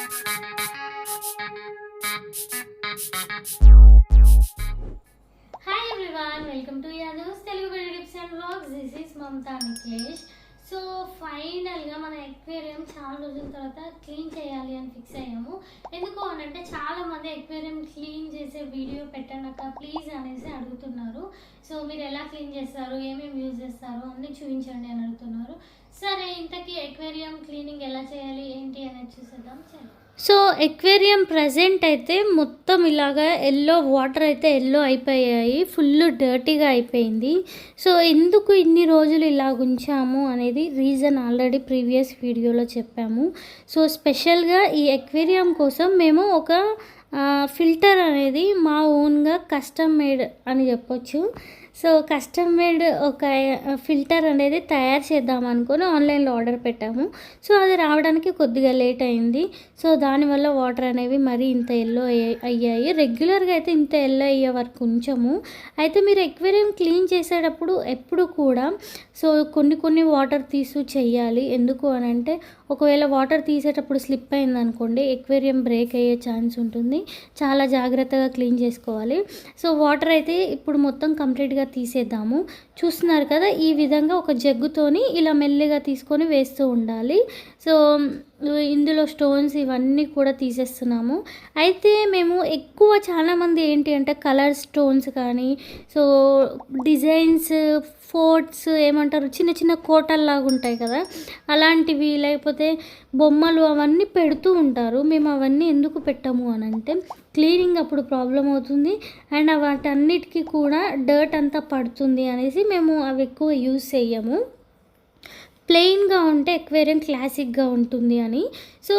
Hi everyone, welcome to Yadu's Telugu Video Tips and Vlogs. This is Mamta Niklesh. So ఫైనల్గా మన aquarium చాలా రోజుల తర్వాత clean చేయాలి అని ఫిక్స్ అయ్యాము. ఎందుకు అని అంటే చాలామంది ఎక్వేరియం క్లీన్ చేసే వీడియో పెట్టండి ప్లీజ్ అనేసి అడుగుతున్నారు. సో మీరు ఎలా క్లీన్ చేస్తారు, ఏమేమి యూజ్ చేస్తారు అన్నీ చూపించండి అని అడుగుతున్నారు. సరే, ఇంతకీ ఎక్వేరియం క్లీనింగ్ ఎలా చేయాలి ఏంటి అనేది చూసేద్దాం. సో ఎక్వేరియం ప్రజెంట్ అయితే మొత్తం ఇలాగా వాటర్ అయితే ఎల్లో అయిపోయాయి, ఫుల్ డర్టీగా అయిపోయింది. సో ఎందుకు ఇన్ని రోజులు ఇలా ఉంచాము అనేది రీజన్ ఆల్రెడీ ప్రీవియస్ వీడియోలో చెప్పాము. సో స్పెషల్గా ఈ ఎక్వేరియం కోసం మేము ఒక ఫిల్టర్ అనేది మా ఓన్గా కస్టమ్ మేడ్ అని చెప్పొచ్చు. సో కస్టమ్ మేడ్ ఒక ఫిల్టర్ అనేది తయారు చేద్దాం అనుకొని ఆన్లైన్లో ఆర్డర్ పెట్టాము. సో అది రావడానికి కొద్దిగా లేట్ అయింది. సో దానివల్ల వాటర్ అనేవి మరీ ఇంత ఎల్లో అయ్యాయి. రెగ్యులర్గా అయితే ఇంత ఎల్లో అయ్యే వరకు ఉంచము. అయితే మీరు ఎక్వేరియం క్లీన్ చేసేటప్పుడు ఎప్పుడు కూడా సో కొన్ని వాటర్ తీసు చెయ్యాలి. ఎందుకు అని అంటే ఒకవేళ వాటర్ తీసేటప్పుడు స్లిప్ అయిందనుకోండి, ఎక్వేరియం బ్రేక్ అయ్యే ఛాన్స్ ఉంటుంది. చాలా జాగ్రత్తగా క్లీన్ చేసుకోవాలి. సో వాటర్ అయితే ఇప్పుడు మొత్తం కంప్లీట్గా తీసేద్దాము. చూస్తున్నారు కదా, ఈ విధంగా ఒక జగ్గుతోని ఇలా మెల్లిగా తీసుకొని వేస్తూ ఉండాలి. సో ఇందులో స్టోన్స్ ఇవన్నీ కూడా తీసేస్తున్నాము. అయితే మేము ఎక్కువ చాలామంది ఏంటి అంటే కలర్ స్టోన్స్ కానీ సో డిజైన్స్ ఫోర్ట్స్ ఏమంటారు, చిన్న చిన్న కోటల్లాగా ఉంటాయి కదా, అలాంటివి లేకపోతే బొమ్మలు అవన్నీ పెడుతూ ఉంటారు. మేము అవన్నీ ఎందుకు పెట్టాము అని అంటే క్లీనింగ్ అప్పుడు ప్రాబ్లం అవుతుంది అండ్ వాటన్నిటికీ కూడా డర్ట్ అంతా పడుతుంది అనేసి మేము అవి ఎక్కువ యూజ్ చేయము. ప్లెయిన్గా ఉంటే ఎక్వేరియం క్లాసిక్గా ఉంటుంది అని. సో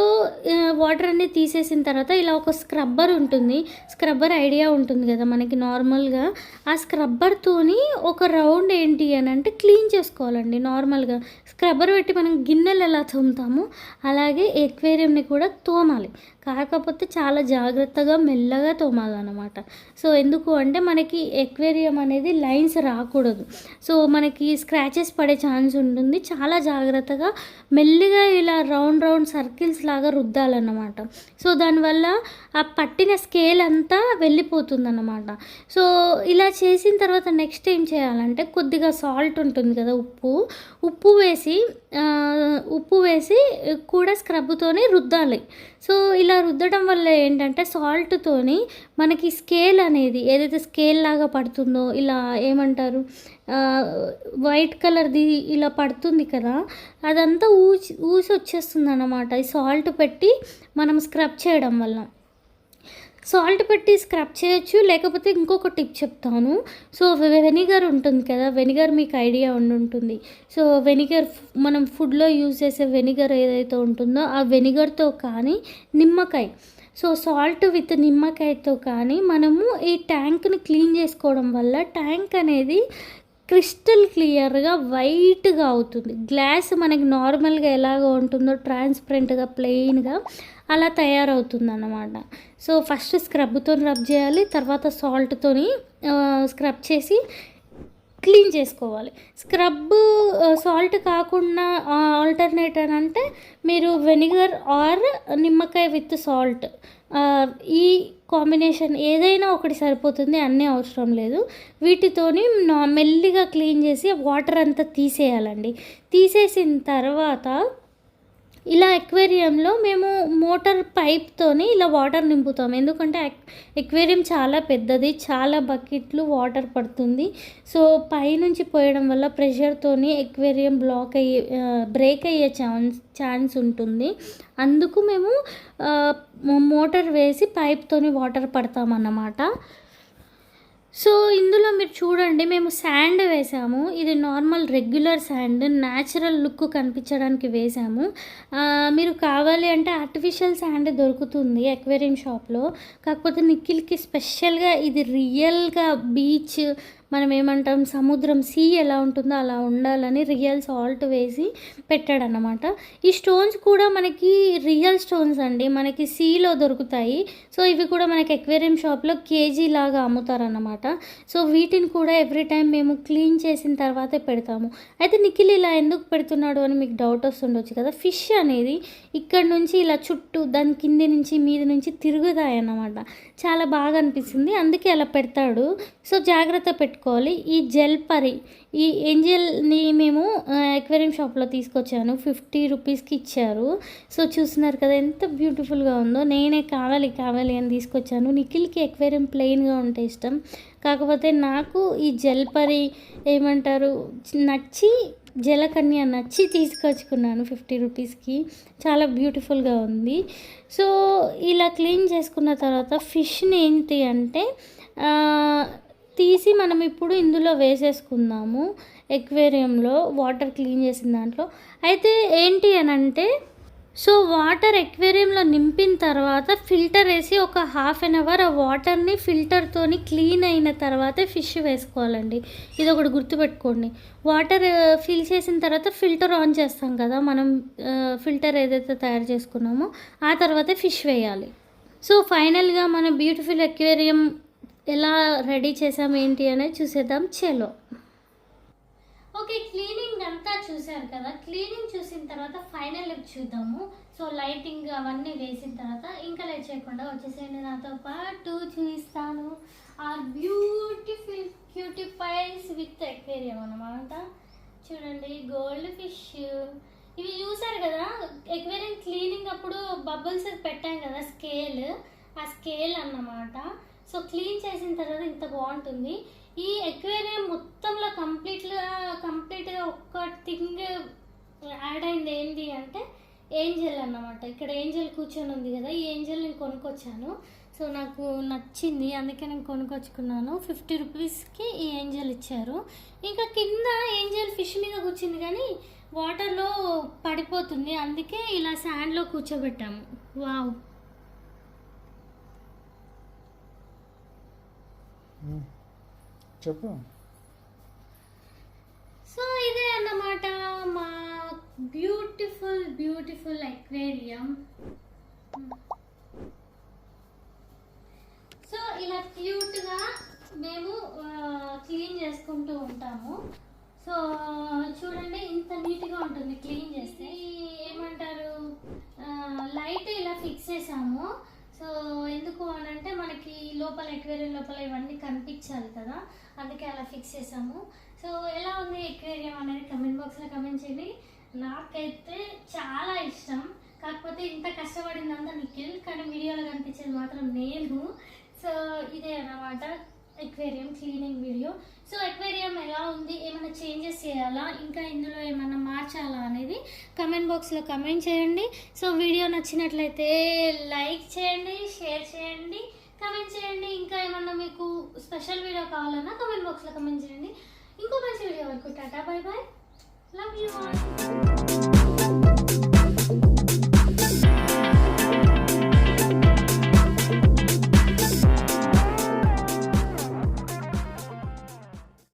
వాటర్ అన్నీ తీసేసిన తర్వాత ఇలా ఒక స్క్రబ్బర్ ఉంటుంది. స్క్రబ్బర్ ఐడియా ఉంటుంది కదా మనకి నార్మల్గా. ఆ స్క్రబ్బర్తోని ఒక రౌండ్ ఏంటి అని అంటే క్లీన్ చేసుకోవాలండి. నార్మల్గా స్క్రబ్బర్ పెట్టి మనం గిన్నెలు ఎలా తోముతామో అలాగే ఎక్వేరియంని కూడా తోమాలి. కాకపోతే చాలా జాగ్రత్తగా మెల్లగా తోమాలన్నమాట. సో ఎందుకు అంటే మనకి ఎక్వేరియం అనేది లైన్స్ రాకూడదు. సో మనకి స్క్రాచెస్ పడే ఛాన్స్ ఉంటుంది. చాలా జాగ్రత్తగా మెల్లిగా ఇలా రౌండ్ సర్కిల్స్ లాగా రుద్దాలన్నమాట. సో దానివల్ల ఆ పట్టిన స్కేల్ అంతా వెళ్ళిపోతుందన్నమాట. సో ఇలా చేసిన తర్వాత నెక్స్ట్ ఏం చేయాలంటే కొద్దిగా సాల్ట్ ఉంటుంది కదా, ఉప్పు వేసి కూడా స్క్రబ్తోని రుద్దాలి. సో ఇలా రుద్దడం వల్ల ఏంటంటే సాల్ట్తోని మనకి స్కేల్ అనేది ఏదైతే స్కేల్ లాగా పడుతుందో, ఇలా ఏమంటారు వైట్ కలర్ది ఇలా పడుతుంది కదా, అదంతా ఊసి వచ్చేస్తుంది అన్నమాట ఈ సాల్ట్ పెట్టి మనం స్క్రబ్ చేయడం వల్ల. సాల్ట్ పెట్టి స్క్రబ్ చేయొచ్చు. లేకపోతే ఇంకొక టిప్ చెప్తాను. సో వెనిగర్ ఉంటుంది కదా, వెనిగర్ మీకు ఐడియా ఉంటుంది. సో వెనిగర్ మనం ఫుడ్లో యూజ్ చేసే వెనిగర్ ఏదైతే ఉంటుందో ఆ వెనిగర్తో కానీ నిమ్మకాయ, సో సాల్ట్ విత్ నిమ్మకాయతో కానీ మనము ఈ ట్యాంక్ని క్లీన్ చేసుకోవడం వల్ల ట్యాంక్ అనేది క్రిస్టల్ క్లియర్గా వైట్గా అవుతుంది. గ్లాస్ మనకి నార్మల్గా ఎలాగ ఉంటుందో ట్రాన్స్పరెంట్గా ప్లెయిన్గా అలా తయారవుతుంది అన్నమాట. సో ఫస్ట్ స్క్రబ్తో రబ్ చేయాలి, తర్వాత సాల్ట్తోని స్క్రబ్ చేసి క్లీన్ చేసుకోవాలి. స్క్రబ్ సాల్ట్ కాకుండా ఆల్టర్నేట్ అని అంటే మీరు వెనిగర్ ఆర్ నిమ్మకాయ విత్ సాల్ట్, ఈ కాంబినేషన్ ఏదైనా ఒకటి సరిపోతుంది, అన్నీ అవసరం లేదు. వీటితోని మెల్లిగా క్లీన్ చేసి వాటర్ అంతా తీసేయాలండి. తీసేసిన తర్వాత ఇలా ఎక్వేరియంలో మేము మోటార్ పైప్తోని ఇలా వాటర్ నింపుతాం. ఎందుకంటే ఎక్వేరియం చాలా పెద్దది, చాలా బకెట్లు వాటర్ పడుతుంది. సో పైనుంచి పోయడం వల్ల ప్రెషర్తోని ఎక్వేరియం బ్రేక్ అయ్యే ఛాన్స్ ఉంటుంది. అందుకు మేము మోటార్ వేసి పైప్తోని వాటర్ పడతామన్నమాట. సో ఇందులో మీరు చూడండి, మేము శాండ్ వేసాము. ఇది normal regular sand, natural look కనిపించడానికి వేసాము. మీరు కావాలి అంటే ఆర్టిఫిషియల్ శాండ్ దొరుకుతుంది ఎక్వేరియం షాప్లో. కాకపోతే నిఖిల్కి స్పెషల్గా ఇది రియల్గా బీచ్ మనం ఏమంటాం సముద్రం సీ ఎలా ఉంటుందో అలా ఉండాలని రియల్ సాల్ట్ వేసి పెట్టాడనమాట. ఈ స్టోన్స్ కూడా మనకి రియల్ స్టోన్స్ అండి, మనకి సీలో దొరుకుతాయి. సో ఇవి కూడా మనకి ఎక్వేరియం షాప్లో కేజీ లాగా అమ్ముతారన్నమాట. సో వీటిని కూడా ఎవ్రీ టైం మేము క్లీన్ చేసిన తర్వాతే పెడతాము. అయితే నిఖిల్ ఇలా ఎందుకు పెడుతున్నాడు అని మీకు డౌట్ వస్తుండొచ్చు కదా. ఫిష్ అనేది ఇక్కడ నుంచి ఇలా చుట్టూ దాని కింది నుంచి మీద నుంచి తిరుగుతాయి అన్నమాట. చాలా బాగా అనిపిస్తుంది, అందుకే అలా పెడతాడు. సో జాగ్రత్త పెట్టుకోవాలి. ఈ జెల్పరి ఈ ఏంజల్ని మేము ఎక్వేరియం షాప్లో తీసుకొచ్చాను, 50 రూపీస్కి ఇచ్చారు. సో చూస్తున్నారు కదా ఎంత బ్యూటిఫుల్గా ఉందో. నేనే కావాలి అని తీసుకొచ్చాను. నిఖిల్కి ఎక్వేరియం ప్లెయిన్గా ఉంటే ఇష్టం, కాకపోతే నాకు ఈ జెల్పరి ఏమంటారు నచ్చి జలకన్య నచ్చి తీసుకొచ్చుకున్నాను 50 రూపీస్కి. చాలా బ్యూటిఫుల్గా ఉంది. సో ఇలా క్లీన్ చేసుకున్న తర్వాత ఫిష్ని ఏంటి అంటే తీసి మనం ఇప్పుడు ఇందులో వేసేసుకుందాము ఎక్వేరియంలో, వాటర్ క్లీన్ చేసిన దాంట్లో. అయితే ఏంటి అని అంటే సో వాటర్ ఎక్వేరియంలో నింపిన తర్వాత ఫిల్టర్ వేసి ఒక హాఫ్ అన్ అవర్ ఆ వాటర్ని ఫిల్టర్తోని క్లీన్ అయిన తర్వాతే ఫిష్ వేసుకోవాలండి. ఇది ఒకటి గుర్తుపెట్టుకోండి. వాటర్ ఫిల్ చేసిన తర్వాత ఫిల్టర్ ఆన్ చేస్తాం కదా మనం, ఫిల్టర్ ఏదైతే తయారు చేసుకున్నామో ఆ తర్వాతే ఫిష్ వేయాలి. సో ఫైనల్గా మన బ్యూటిఫుల్ ఎక్వేరియం ఎలా రెడీ చేసాం ఏంటి అనేది చూసేద్దాం. చలో ఓకే, క్లీనింగ్ అంతా చూసారు కదా. క్లీనింగ్ చూసిన తర్వాత ఫైనల్ లుక్ చూద్దాము. సో లైటింగ్ అవన్నీ వేసిన తర్వాత ఇంకా లైట్ చేయకుండా వచ్చేసేయండి నాతో పాటు, చూపిస్తాను ఆర్ బ్యూటిఫుల్ క్యూటిఫైస్ విత్ ఎక్వేరియం అన్నమాట. చూడండి గోల్డ్ ఫిష్ ఇవి చూసారు కదా. ఎక్వేరియం క్లీనింగ్ అప్పుడు బబుల్స్ పెట్టాం కదా స్కేల్, ఆ స్కేల్ అన్నమాట. సో క్లీన్ చేసిన తర్వాత ఇంత బాగుంటుంది. ఈ ఎక్వేరియం మొత్తంలో కంప్లీట్గా ఒక్క థింగ్ యాడ్ అయింది ఏంటి అంటే ఏంజల్ అన్నమాట. ఇక్కడ ఏంజల్ కూర్చొని ఉంది కదా, ఈ ఏంజల్ నేను కొనుక్కొచ్చాను. సో నాకు నచ్చింది, అందుకే నేను కొనుక్కొచ్చుకున్నాను. 50 రూపీస్కి ఈ ఏంజల్ ఇచ్చారు. ఇంకా కింద ఏంజల్ ఫిష్ మీద కూర్చుంది కానీ వాటర్లో పడిపోతుంది, అందుకే ఇలా శాండ్లో కూర్చోబెట్టాము. వావ్, చెప్పు. సో ఇదే అన్నమాట మా బ్యూటిఫుల్ ఎక్వేరియం. సో ఇలా క్యూట్గా మేము క్లీన్ చేసుకుంటూ ఉంటాము. సో చూడండి ఇంత నీట్గా ఉంటుంది క్లీన్ చేస్తే. ఏమంటారు లైట్ ఇలా ఫిక్స్ చేసాము. సో ఎందుకు అని అంటే మనకి లోపల ఎక్వేరియం లోపల ఇవన్నీ కనిపించాలి కదా, అందుకే అలా ఫిక్స్ చేసాము. సో ఎలా ఉంది ఎక్వేరియం అనేది కమెంట్ బాక్స్లో కమెంట్ చేయండి. నాకైతే చాలా ఇష్టం, కాకపోతే ఇంత కష్టపడిందంతా నిఖిల్, కానీ వీడియోలో కనిపించేది మాత్రం నేను. సో ఇదే అన్నమాట aquarium cleaning video. So aquarium ఎలా ఉంది, ఏమైనా చేంజెస్ చేయాలా, ఇంకా ఇందులో ఏమైనా మార్చాలా అనేది కమెంట్ బాక్స్లో కమెంట్ చేయండి. సో వీడియో నచ్చినట్లయితే లైక్ చేయండి, షేర్ చేయండి, కమెంట్ చేయండి. ఇంకా ఏమన్నా మీకు స్పెషల్ వీడియో కావాలన్నా కమెంట్ బాక్స్లో కమెంట్ చేయండి. ఇంకో మంచి వీడియో వరకు tata, bye bye, love you all.